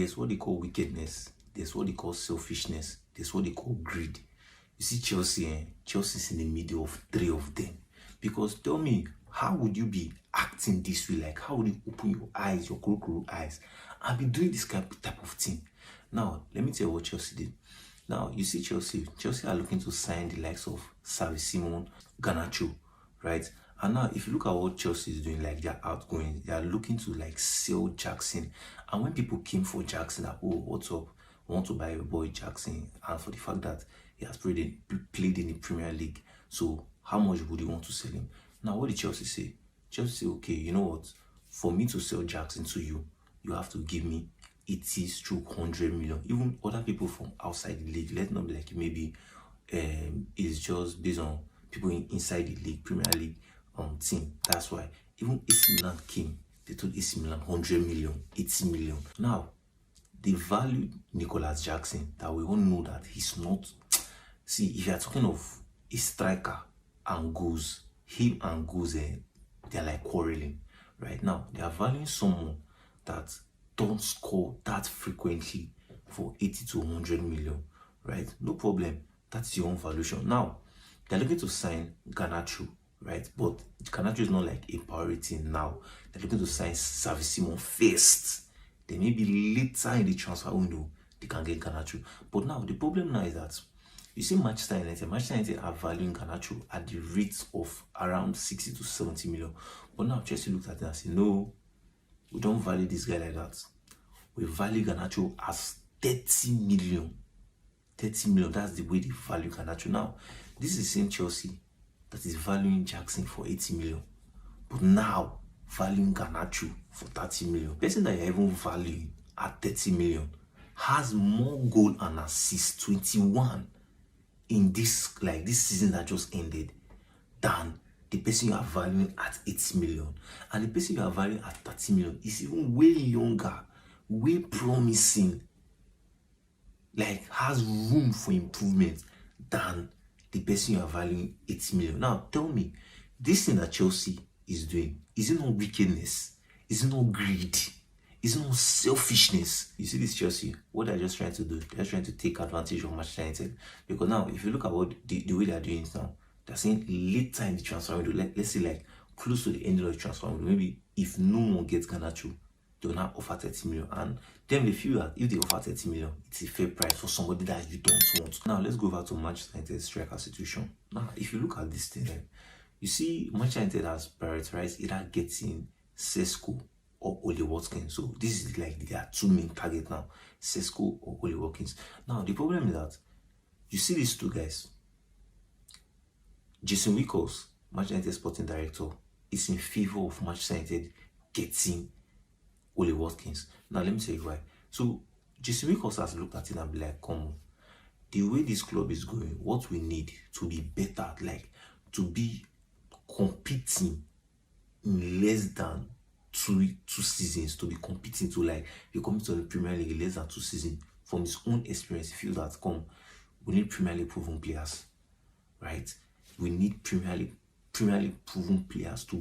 there's what they call wickedness, there's what they call selfishness, there's what they call greed. You see Chelsea, Chelsea's in the middle of three of them. Because tell me, how would you be acting this way? Like, how would you open your eyes, your crocodile eyes, and be doing this type of thing? Now, let me tell you what Chelsea did. Now, you see Chelsea are looking to sign the likes of Xavi Simon, Garnacho, right? And now, if you look at what Chelsea is doing, like they're outgoing, they are looking to like sell Jackson. And when people came for Jackson, like, oh, what's up? I want to buy your boy Jackson, and for the fact that he has played in the Premier League, so how much would you want to sell him? Now, what did Chelsea say? Chelsea say, okay, you know what? For me to sell Jackson to you, you have to give me 80 to 100 million. Even other people from outside the league, let's not be like maybe it's just based on people inside the league, Premier League team. That's why even AC Milan came, they told AC Milan 100 million, 80 million. Now, they value Nicolas Jackson, that we all know that he's not. See, if you are talking of a striker and goals, him and goals, they're like quarreling. Right now, they are valuing someone that don't score that frequently for 80 to 100 million. Right? No problem. That's your own valuation. Now, they're looking to sign Garnacho, right? But Garnacho is not like a priority now. They're looking to sign Xavi Simon first. Then maybe later in the transfer window, they can get Garnacho. But now, the problem now is that you see Manchester United are valuing Garnacho at the rate of around 60 to 70 million. But now Chelsea looked at it and said, no, we don't value this guy like that. We value Garnacho as 30 million. 30 million, that's the way they value Garnacho. Now, this is the same Chelsea that is valuing Jackson for 80 million. But now, valuing Garnacho for 30 million. The person that you're even valuing at 30 million has more goal and assist, 21, in this season that just ended, than the person you are valuing at 80 million. And the person you are valuing at 30 million is even way younger, way promising, like has room for improvement than the person you are valuing 80 million. Now, tell me, this thing that Chelsea is doing, is it not wickedness? Is it not greed? Is it not selfishness? You see this Chelsea, what they're just trying to do, they're trying to take advantage of Manchester United. Because now, if you look at what the way they're doing it now, they're saying later in the transfer window, let's say like close to the end of the transfer window, maybe if no one gets Garnacho, they'll now offer 30 million. And then they feel that if they offer 30 million, it's a fair price for somebody that you don't want. Now, let's go over to Manchester United striker situation. Now, if you look at this thing, you see Manchester United has prioritized either getting Sesko or Oli Watkins. So this is like their two main targets now, Sesko or Oli Watkins. Now, the problem is that you see these two guys. Jason Wickles, Manchester United sporting director, is in favor of Manchester United getting Oli Watkins. Now, let me tell you why. So, Jason Wickles has looked at it and be like, come on, the way this club is going, what we need to be better, like to be competing in less than two seasons, to be competing to like be competing to the Premier League in less than 2 seasons. From his own experience, he feels that we need Premier League proven players, right? We need Premier League proven players to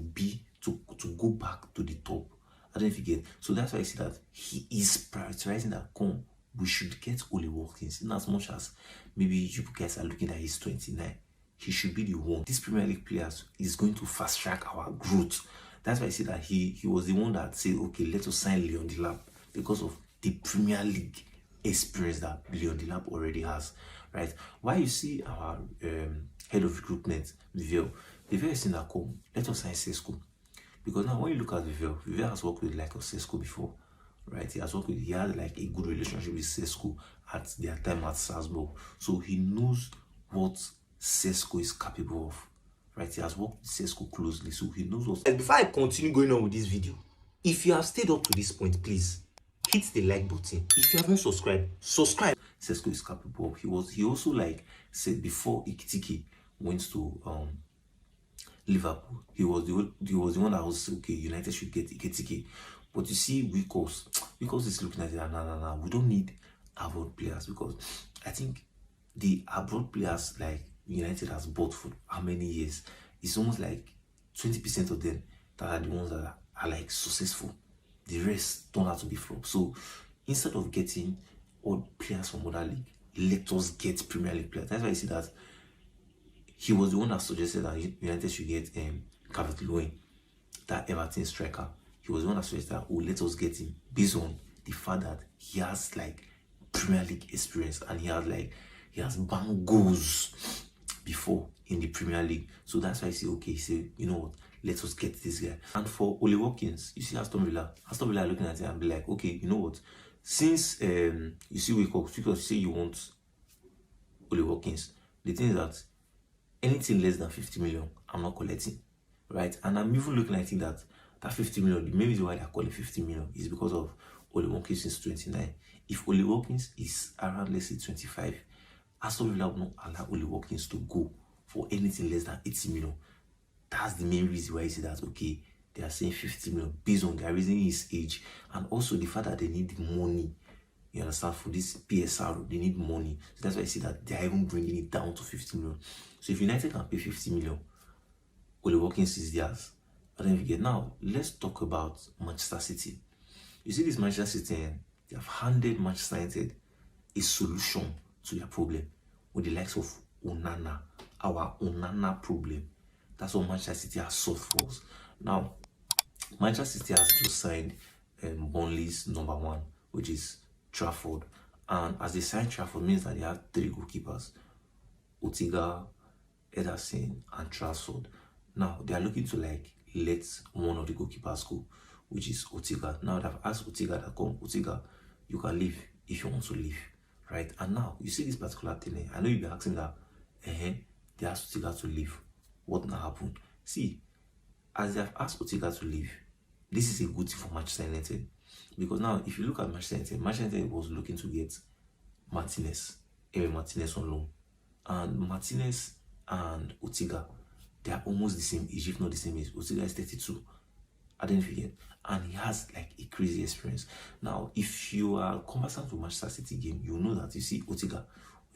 go back to the top. I don't know if you get. So that's why I see that he is prioritizing that we should get Oli Watkins. In as much as maybe you guys are looking at he's 29, he should be the one. This Premier League players is going to fast track our growth. That's why I see that he was the one that said, okay, let us sign Leon Delap, because of the Premier League experience that Leon Delap already has, right? Why you see our head of recruitment, Vivell is saying that let us sign Sesko. Because now when you look at Vivell has worked with like of Sesko before, right? He had like a good relationship with Sesko at their time at Salzburg. So he knows what Sesko is capable of, right? He has worked with Sesko closely, so he knows what. And before I continue going on with this video, if you have stayed up to this point, please hit the like button. If you haven't subscribed, subscribe. Sesko is capable of. He also like said before Ekitike went to Liverpool, he was the one that was okay, United should get Ekitike. But you see, Wickles is looking at it, nah, we don't need abroad players, because I think the abroad players like United has bought for how many years, it's almost like 20% of them that are the ones that are like successful. The rest don't have to be flop. So instead of getting all players from other league, let us get Premier League players. That's why you see that he was the one that suggested that United should get Calvert-Lewin, that Everton striker. He was the one that suggested that, oh, let us get him based on the fact that he has like Premier League experience and he has banged goals before in the Premier League. So that's why I say, okay, say, you know what, let us get this guy. And for Ole Watkins, you see Aston Villa are looking at it and be like, okay, you know what, since you see wake up, because you say you want Ole Watkins, the thing is that anything less than 50 million, I'm not collecting, right? And I'm even looking at it that 50 million, the main reason why they're calling 50 million is because of Ole Watkins is 29. If Ole Watkins is around, let's say, 25, Aston Villa will not allow Ole Watkins to go for anything less than 80 million. That's the main reason why you see that, okay, they are saying 50 million based on their reasoning, his age, and also the fact that they need money. You understand? For this PSR, they need money. So that's why I see that they are even bringing it down to 50 million. So if United can pay 50 million, Ole Watkins is theirs. But then forget. Now, let's talk about Manchester City. You see this Manchester City, they have handed Manchester United a solution to their problem with the likes of Onana, our Onana problem. That's what Manchester City has solved for us. Now, Manchester City has just signed Burnley's number 1, which is Trafford. And as they signed Trafford, means that they have 3 goalkeepers: Ortega, Ederson, and Trafford. Now, they are looking to like let one of the goalkeepers go, which is Ortega. Now, they've asked Ortega that, come, Ortega, you can leave if you want to leave, right? And now, you see this particular thing, I know you'll be asking that, they asked Ortega to leave. What now happened? See, as they have asked Ortega to leave, this is a good thing for Manchester United. Because now, if you look at Manchester United was looking to get Martinez on loan. And Martinez and Ortega, they are almost the same age, if not the same age. Ortega is 32. I didn't forget. And he has like a crazy experience. Now, if you are conversant with Manchester City game, you know that you see Ortega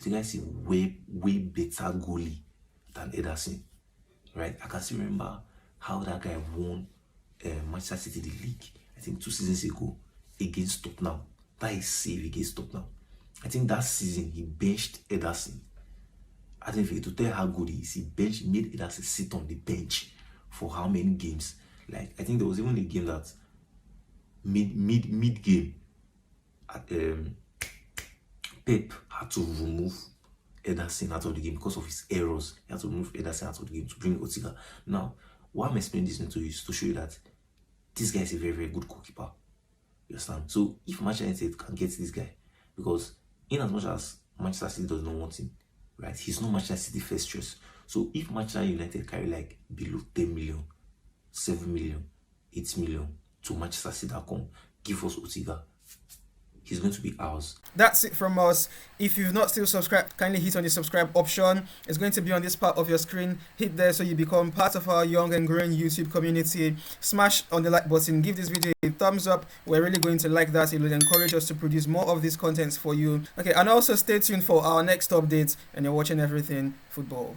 is a way better goalie than Ederson. Right? I can still remember how that guy won Manchester City the league, I think 2 seasons ago, against Tottenham. That is save against Tottenham. I think that season he benched Ederson. I think to tell how good he is, he made Ederson sit on the bench for how many games. Like, I think there was even a game that mid game, Pep had to remove Ederson out of the game because of his errors. He had to remove Ederson out of the game to bring Ortega. Now, why I'm explaining this to you is to show you that this guy is a very, very good goalkeeper. You understand? So if Manchester United can get this guy, because in as much as Manchester City does not want him, right, he's not Manchester City first choice. So if Manchester United carry like below 10 million, 7 million, 8 million to Manchester City.com, give us Ortega, he's going to be ours. That's it from us. If you've not still subscribed, kindly hit on the subscribe option. It's going to be on this part of your screen. Hit there so you become part of our young and growing YouTube community. Smash on the like button. Give this video a thumbs up. We're really going to like that. It will encourage us to produce more of these contents for you. Okay, and also stay tuned for our next updates. And you're watching Everything Football.